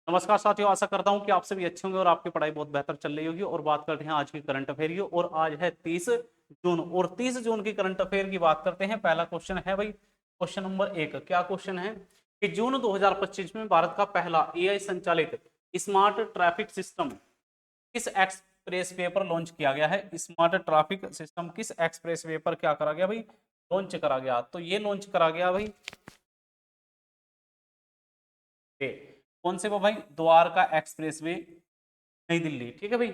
नमस्कार साथियों, आशा करता हूं कि आप सभी अच्छे होंगे और आपकी पढ़ाई बहुत बेहतर चल रही होगी। और बात करते हैं आज की करंट अफेयर की। और आज है 30 जून और 30 जून की करंट अफेयर की बात करते हैं। पहला क्वेश्चन है भाई, क्वेश्चन नंबर 1। क्या क्वेश्चन है कि जून 2025 में भारत का पहला एआई संचालित स्मार्ट ट्रैफिक सिस्टम किस एक्सप्रेस वे पर लॉन्च किया गया है। स्मार्ट ट्रैफिक सिस्टम किस एक्सप्रेस वे पर क्या करा गया भाई, लॉन्च करा गया। तो ये लॉन्च करा गया भाई, कौन से वो भाई, द्वारका एक्सप्रेसवे, नई दिल्ली। ठीक है भाई।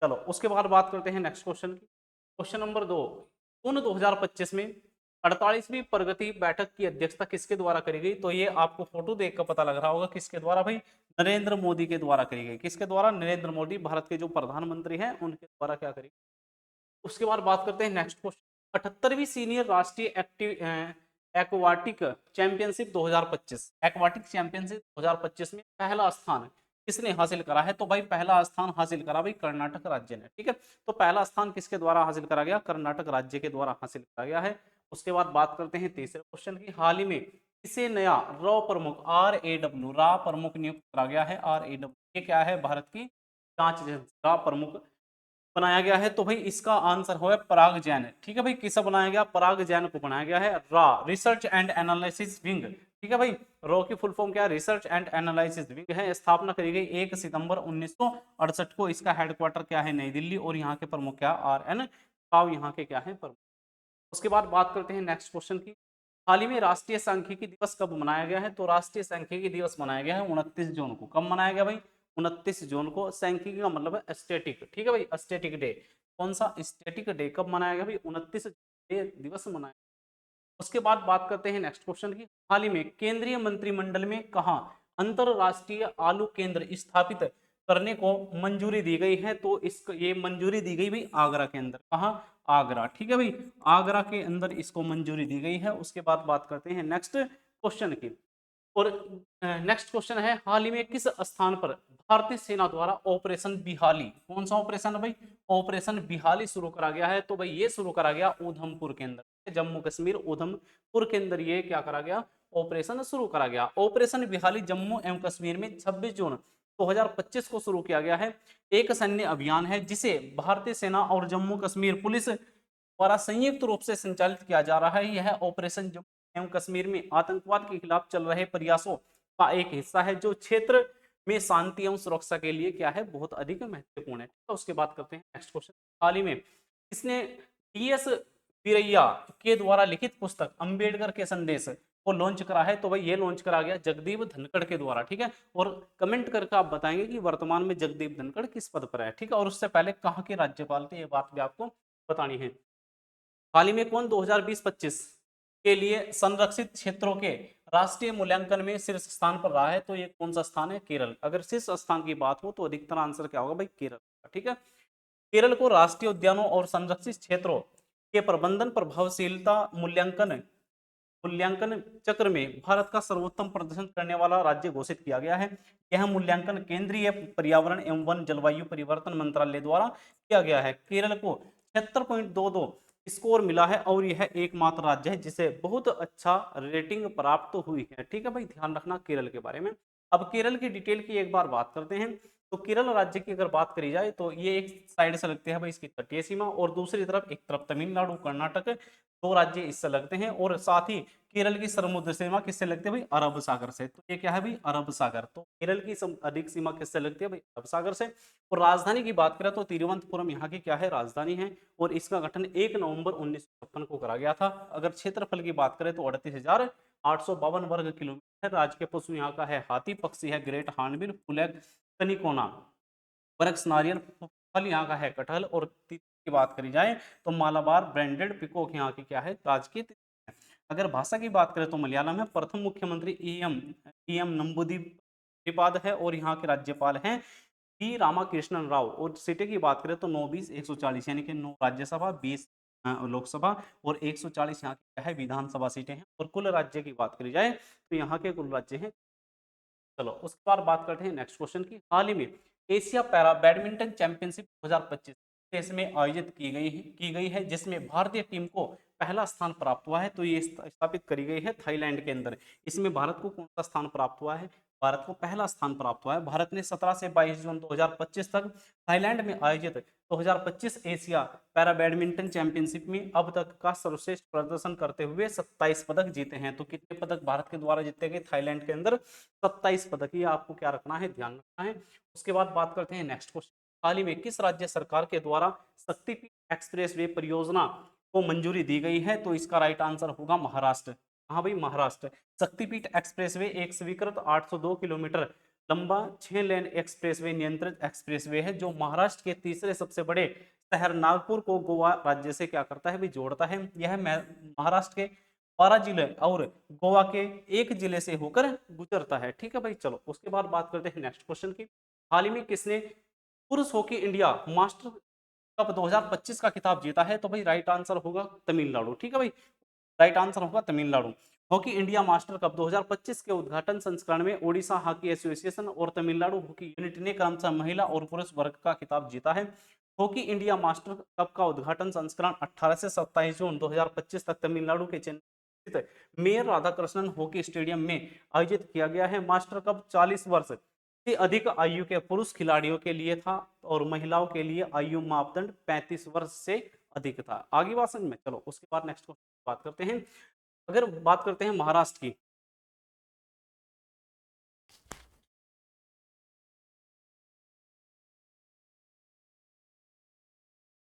चलो उसके बाद बात करते हैं नेक्स्ट क्वेश्चन की। Question number 2। जून 2025 में 48वीं प्रगति बैठक की अध्यक्षता किसके द्वारा करी गई। तो ये आपको फोटो देख कर पता लग रहा होगा किसके द्वारा भाई, नरेंद्र मोदी के द्वारा करी गई। किसके द्वारा, नरेंद्र मोदी, भारत के जो प्रधानमंत्री हैं उनके द्वारा क्या करी। उसके बाद बात करते हैं नेक्स्ट क्वेश्चन। 78वीं सीनियर राष्ट्रीय एक्वाटिक चैंपियनशिप 2025, एक्वाटिक चैंपियनशिप 2025 में पहला स्थान किसने हासिल करा है। तो भाई पहला स्थान हासिल करा भाई कर्नाटक राज्य ने। ठीक है, तो पहला स्थान किसके द्वारा हासिल करा गया, कर्नाटक राज्य के द्वारा हासिल करा गया है। उसके बाद बात करते हैं तीसरे क्वेश्चन की। हाल ही में किसे नया रॉ प्रमुख RAW रा प्रमुख नियुक्त करा गया है। RAW ये क्या है, भारत की जांच एजेंसी रा प्रमुख बनाया गया है। तो भाई इसका आंसर हो पराग जैन। ठीक है भाई, किसा बनाया गया, पराग जैन को बनाया गया है। रा रिसर्च एंड एनालिसिस विंग। ठीक है भाई, रॉ की फुल फॉर्म क्या है, रिसर्च एंड एनालिसिस विंग है। स्थापना करी गई 1 सितंबर 1968 को। इसका हेडक्वार्टर क्या है, नई दिल्ली। और यहाँ के प्रमुख क्या, RN राव यहाँ के क्या है प्रमुख। उसके बाद बात करते हैं नेक्स्ट क्वेश्चन की। हाल ही में राष्ट्रीय सांख्यिकी दिवस कब मनाया गया है। तो राष्ट्रीय सांख्यिकी दिवस मनाया गया है 29 जून को। कब मनाया गया भाई, 29 जून को। सांख्यिकी का मतलब है स्टैटिक। ठीक है भाई, स्टैटिक डे। कौन सा स्टैटिक डे कब मनाया गया भाई, 29 दिवस मनाया। उसके बाद बात करते हैं नेक्स्ट क्वेश्चन की। हाल ही में केंद्रीय मंत्रिमंडल में कहा अंतरराष्ट्रीय आलू केंद्र स्थापित करने को मंजूरी दी गई है। तो इसको ये मंजूरी दी गई भाई आगरा के अंदर। कहा, आगरा। ठीक है भाई, आगरा के अंदर इसको मंजूरी दी गई है। उसके बाद बात करते हैं नेक्स्ट क्वेश्चन की। और नेक्स्ट क्वेश्चन है, हाल ही में किस स्थान पर भारतीय सेना द्वारा ऑपरेशन बिहाली, कौन सा ऑपरेशन है भाई, ऑपरेशन बिहाली शुरू करा गया है। तो भाई ये शुरू करा गया उधमपुर के अंदर, जम्मू कश्मीर उधमपुर के अंदर ये क्या करा गया, ऑपरेशन शुरू करा गया। ऑपरेशन बिहाली जम्मू एवं कश्मीर में 26 जून 2025 को शुरू किया गया है। एक सैन्य अभियान है जिसे भारतीय सेना और जम्मू कश्मीर पुलिस द्वारा संयुक्त रूप से संचालित किया जा रहा है। यह ऑपरेशन जम्मू एवं कश्मीर में आतंकवाद के खिलाफ चल रहे प्रयासों का एक हिस्सा है, जो क्षेत्र में शांति एवं सुरक्षा के लिए क्या है, बहुत अधिक महत्वपूर्ण है। तो उसके बाद करते हैं नेक्स्ट क्वेश्चन। हाल ही में इसने DS वीरैया के द्वारा लिखित पुस्तक अंबेडकर के संदेश को लॉन्च करा है। तो भाई ये लॉन्च करा गया जगदीप धनखड़ के द्वारा। ठीक है, और कमेंट करके आप बताएंगे कि वर्तमान में जगदीप धनखड़ किस पद पर है। ठीक है, और उससे पहले कहाँ के राज्यपाल थे, ये बात भी आपको बतानी है। हाल ही में कौन 2020-25 के लिए संरक्षित क्षेत्रों के राष्ट्रीय मूल्यांकन में शीर्ष स्थान पर रहा है। तो ये कौन सा स्थान है, केरल। अगर शीर्ष स्थान की बात हो तो अधिकतर आंसर क्या होगा भाई, केरल। ठीक है, केरल को राष्ट्रीय उद्यानों और संरक्षित क्षेत्रों के प्रबंधन प्रभावशीलता मूल्यांकन मूल्यांकन चक्र में भारत का सर्वोत्तम प्रदर्शन करने वाला राज्य घोषित किया गया है। यह मूल्यांकन केंद्रीय पर्यावरण एवं वन जलवायु परिवर्तन मंत्रालय द्वारा किया गया है। केरल को 76.22 स्कोर मिला है और यह एकमात्र राज्य है जिसे बहुत अच्छा रेटिंग प्राप्त हुई है। ठीक है भाई, ध्यान रखना केरल के बारे में। अब केरल की डिटेल की एक बार बात करते हैं। तो केरल राज्य की अगर बात करी जाए तो ये एक साइड से लगते हैं भाई इसकी तटीय सीमा, और दूसरी तरफ एक तरफ तमिलनाडु कर्नाटक, दो राज्य इससे लगते हैं। और साथ ही केरल की समुद्र सीमा किससे लगती है भाई, अरब सागर से। तो ये क्या है भाई, अरब सागर। तो केरल की अधिक सीमा किससे लगती है भाई, अरब सागर से। और राजधानी की बात करें तो तिरुवनंतपुरम यहाँ की क्या है, राजधानी है। और इसका गठन 1 नवंबर 1956 को करा गया था। अगर क्षेत्रफल की बात करें तो 38,852 वर्ग किलोमीटर। राज्य के पशु यहाँ का है हाथी, पक्षी है ग्रेट हॉर्नबिल, फूल है कनिकोना, वृक्ष नारियल, फल यहाँ का है कटहल। और की बात करी जाए तो मालाबार ब्रांडेड पीकॉक यहाँ की क्या है, राजकीय। अगर भाषा की बात करें तो मलयालम है। प्रथम मुख्यमंत्री EM नंबूदिरिपाद है और यहाँ के राज्यपाल हैं P रामाकृष्णन राव। और सीटें की बात करें तो 9-20-140 यानी कि 9 राज्यसभा, 20 लोकसभा और 140 यहाँ की क्या है, विधानसभा सीटें हैं। और कुल राज्य की बात करी जाए तो यहाँ के कुल राज्य हैं। चलो उसके बाद बात करते हैं नेक्स्ट क्वेश्चन की। हाल ही में एशिया पैरा बैडमिंटन चैंपियनशिप 2025 देश में आयोजित की गई है जिसमें भारतीय टीम को पहला स्थान प्राप्त हुआ है। तो ये स्थापित करी गई है थाईलैंड के अंदर। इसमें भारत को कौन सा स्थान प्राप्त हुआ है, भारत को पहला स्थान प्राप्त हुआ है। भारत ने 17 से 22 जून 2025 तक थाईलैंड में आयोजित 2025 एशिया पैरा बैडमिंटन चैंपियनशिप में अब तक का सर्वश्रेष्ठ प्रदर्शन करते हुए 27 पदक जीते हैं। तो कितने पदक भारत के द्वारा जीते गए थाईलैंड के अंदर? 27 पदक। ये आपको क्या रखना है, ध्यान रखना है। उसके बाद बात करते हैं नेक्स्ट क्वेश्चन। हाल ही में किस राज्य सरकार के द्वारा शक्तिपीठ एक्सप्रेसवे परियोजना को मंजूरी दी गई है? तो इसका राइट आंसर होगा महाराष्ट्र। हाँ भाई, महाराष्ट्र। शक्तिपीठ एक्सप्रेसवे एक स्वीकृत 802 किलोमीटर लंबा 6 लेन एक्सप्रेसवे नियंत्रित एक्सप्रेसवे है जो महाराष्ट्र के तीसरे सबसे बड़े शहर नागपुर को गोवा राज्य से क्या करता है भी, जोड़ता है। यह महाराष्ट्र के 12 जिले और गोवा के एक जिले से होकर गुजरता है। ठीक है भाई, चलो उसके बाद बात करते हैं नेक्स्ट क्वेश्चन की। हाल ही में किसने पुरुष हॉकी इंडिया मास्टर कप 2025 का खिताब जीता है? तो भाई राइट आंसर होगा तमिलनाडु। ठीक है भाई, राइट आंसर होगा Tamil Nadu. Hockey India master cup 2025 के उद्घाटन संस्करण में ओडिशा हॉकी एसोसिएशन और तमिलनाडु हॉकी यूनिट ने क्रमशः महिला और पुरुष वर्ग का खिताब जीता है। हॉकी इंडिया मास्टर कप का उद्घाटन संस्करण 18 से 27 जून 2025 तक तमिलनाडु के चेन्नई स्थित मेयर राधाकृष्णन हॉकी स्टेडियम में आयोजित किया गया है। मास्टर कप 40 वर्ष से अधिक आयु के पुरुष खिलाड़ियों के लिए था और महिलाओं के लिए आयु मापदंड 35 वर्ष से अधिक था। आगे बात समझ में, चलो उसके बाद नेक्स्ट बात करते हैं। अगर बात करते हैं महाराष्ट्र की,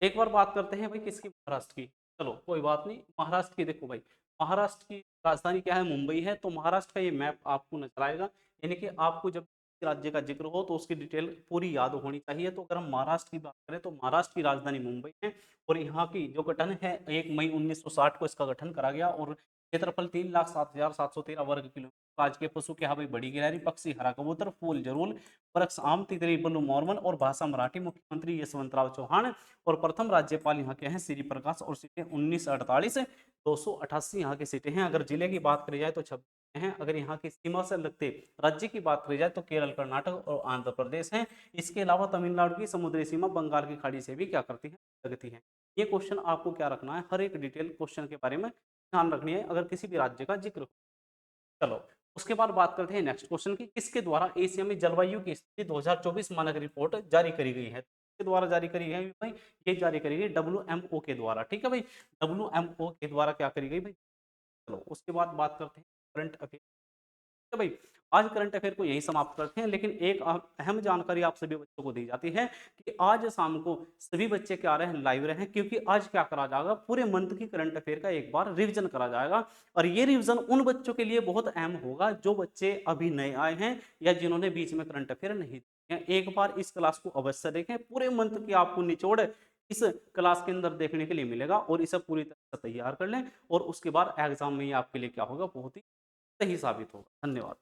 एक बार बात करते हैं भाई किसकी, महाराष्ट्र की। चलो कोई बात नहीं, महाराष्ट्र की देखो भाई, महाराष्ट्र की राजधानी क्या है, मुंबई है। तो महाराष्ट्र का ये मैप आपको नजर आएगा, यानी कि आपको जब राज्य का जिक्र हो तो उसकी डिटेल पूरी याद होनी चाहिए। तो अगर हम महाराष्ट्र की बात करें तो महाराष्ट्र की राजधानी मुंबई है और यहाँ की जो गठन है 1 मई 1960 को इसका गठन करा गया और क्षेत्रफल 3,07,713 वर्ग किलोमीटर। आज के पशु क्या है भाई, बड़ी गिलहरी, पक्षी हरा कबूतर, फूल जरूल, वृक्ष आम, तितली ब्लू मॉर्मन और भाषा मराठी। मुख्यमंत्री यशवंतराव चौहान और प्रथम राज्यपाल यहाँ के हैं श्री प्रकाश और सीटें 1948 288 यहाँ की सीटें हैं। अगर जिले की बात करी जाए तो 26 हैं। अगर यहाँ की सीमा से लगते राज्य की बात करी जाए तो केरल, कर्नाटक और आंध्र प्रदेश हैं। इसके अलावा तमिलनाडु की समुद्री सीमा बंगाल की खाड़ी से भी क्या करती है, लगती है। ये क्वेश्चन आपको क्या रखना है, हर एक डिटेल क्वेश्चन के बारे में ध्यान रखनी है अगर किसी भी राज्य का जिक्र हो। चलो उसके बाद बात करते हैं नेक्स्ट क्वेश्चन की। किसके द्वारा एशिया में जलवायु की स्थिति 2024 मानक रिपोर्ट जारी करी गई है? किसके द्वारा जारी करी गई भाई? ये जारी करी गई WMO के द्वारा। ठीक है भाई, WMO के द्वारा क्या करी गई भाई। चलो उसके बाद बात करते हैं करंट अफेयर। तो भाई आज करंट अफेयर को यही समाप्त करते हैं, लेकिन एक अहम जानकारी आप सभी बच्चों को दी जाती है कि आज शाम को सभी बच्चे क्या रहे हैं, लाइव रहे, क्योंकि आज क्या करा जाएगा, पूरे मंथ की करंट अफेयर का एक बार रिवीजन करा जाएगा। और ये रिवीजन उन बच्चों के लिए बहुत अहम होगा जो बच्चे अभी नए आए हैं या जिन्होंने बीच में करंट अफेयर नहीं देखे हैं। एक बार इस क्लास को अवश्य देखें, पूरे मंथ की आपको निचोड़ इस क्लास के अंदर देखने के लिए मिलेगा और इसे पूरी तरह से तैयार कर लें और उसके बाद एग्जाम में ये आपके लिए क्या होगा, बहुत ही सही साबित होगा। धन्यवाद।